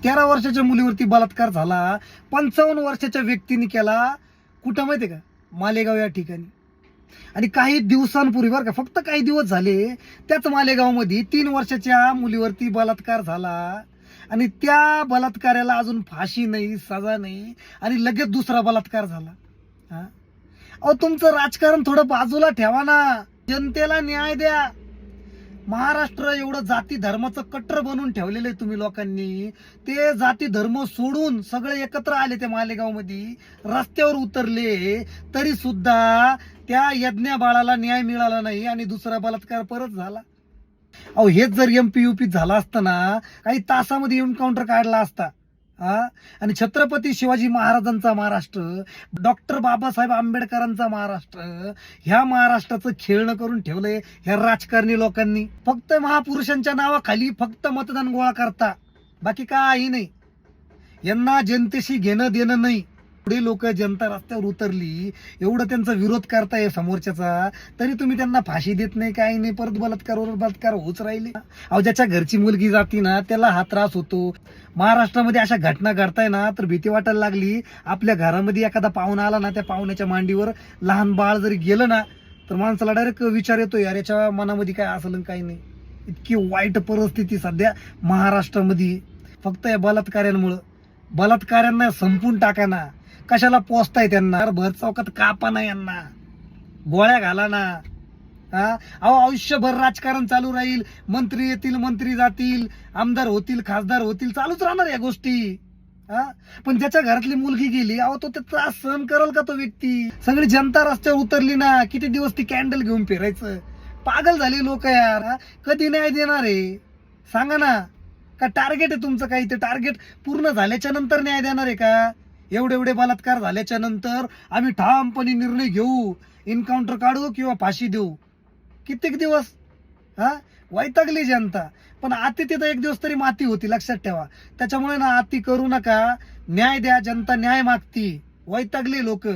13 वर्षाच्या मुलीवरती बलात्कार झाला, 55 वर्षाच्या व्यक्तीने केला. कुठं माहितीये का? मालेगाव या ठिकाणी. आणि काही दिवसांपूर्वी बरं का, फक्त काही दिवस झाले, त्याच मालेगावमध्ये 3 वर्षाच्या मुलीवरती बलात्कार झाला आणि त्या बलात्काराला अजून फाशी नाही, सजा नाही आणि लगेच दुसरा बलात्कार झाला. हा, अहो तुमचं राजकारण थोडं बाजूला ठेवा ना, जनतेला न्याय द्या. महाराष्ट्र एवढं जाती धर्माचं कट्टर बनवून ठेवलेलं आहे तुम्ही लोकांनी. ते जाती धर्म सोडून सगळे एकत्र आले त्या मालेगाव मध्ये, रस्त्यावर उतरले, तरी सुद्धा त्या यज्ञ बाळाला न्याय मिळाला नाही आणि दुसरा बलात्कार परत झाला. अहो हेच जर एमपी युपी झाला असतं ना, काही तासामध्ये एन्काउंटर काढला असता. हा, आणि छत्रपती शिवाजी महाराजांचा महाराष्ट्र, डॉक्टर बाबासाहेब आंबेडकरांचा महाराष्ट्र, ह्या महाराष्ट्राचं खेळणं करून ठेवलंय ह्या राजकारणी लोकांनी. फक्त महापुरुषांच्या नावाखाली फक्त मतदान गोळा करता, बाकी काही नाही. यांना जनतेशी घेणं देणं नाही. एवढे लोक जनता रस्त्यावर उतरली, एवढं त्यांचा विरोध करताय समोरच्याचा, तरी तुम्ही त्यांना फाशी देत नाही, काही नाही. परत बलात्कार होच राहिले. अहो ज्याच्या घरची मुलगी जाती ना, त्याला हा त्रास होतो. महाराष्ट्रामध्ये अशा घटना घडताय ना, तर भीती वाटायला लागली. आपल्या घरामध्ये एखादा पाहुणा आला ना, त्या पाहुण्याच्या मांडीवर लहान बाळ जरी गेलं ना, तर माणसाला डायरेक्ट विचार येतो, यार याच्या मनामध्ये काय असेल काही नाही. इतकी वाईट परिस्थिती सध्या महाराष्ट्रामध्ये, फक्त या बलात्काऱ्यांना संपून टाका ना. कशाला पोचताय त्यांना? भर चौकात कापा ना, यांना गोळ्या घाला ना. अहो आयुष्यभर राजकारण चालू राहील, मंत्री येतील, मंत्री जातील, आमदार होतील, खासदार होतील, चालूच राहणार या गोष्टी. पण ज्याच्या घरातली मुलगी गेली, अहो तो त्रास सहन करेल का तो व्यक्ती? सगळी जनता रस्त्यावर उतरली ना, किती दिवस ती कॅन्डल घेऊन फिरायचं? पागल झाली लोक यार. कधी न्याय देणार आहे सांगा ना? का टार्गेट आहे तुमचं काही? ते टार्गेट पूर्ण झाल्याच्या नंतर न्याय देणार आहे का? एवढे बलात्कार झाल्याच्या नंतर आम्ही ठामपणे निर्णय घेऊ, एन्काउंटर काढू किंवा फाशी देऊ. कित्येक दिवस वैतागली जनता. पण अति तिथं एक दिवस तरी माती होती, लक्षात ठेवा. त्याच्यामुळे ना अति करू नका, न्याय द्या. जनता न्याय मागती, वैतागली लोक.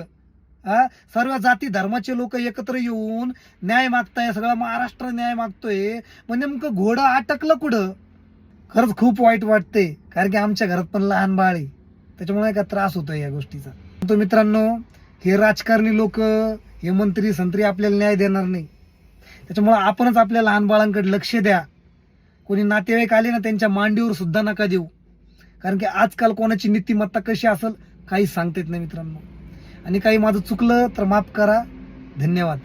सर्व जाती धर्माचे लोक एकत्र येऊन न्याय मागताय. सगळा महाराष्ट्र न्याय मागतोय. मग नेमकं घोडं अटकलं कुठं? खरंच खूप वाईट वाटते, कारण की आमच्या घरात पण लहान बाळ आहे, त्याच्यामुळे का त्रास होतोय या गोष्टीचा. तो मित्रांनो, हे राजकारणी लोक, हे मंत्री संत्री आपल्याला न्याय देणार नाही. त्याच्यामुळे आपणच आपल्या लहान बाळांकडे लक्ष द्या. कोणी नातेवाईक आले ना, त्यांच्या मांडीवर सुद्धा नका देऊ, कारण की आजकाल कोणाची नीतिमत्ता कशी असेल काही सांगता येत नाही मित्रांनो. आणि काही माझं चुकलं तर माफ करा. धन्यवाद.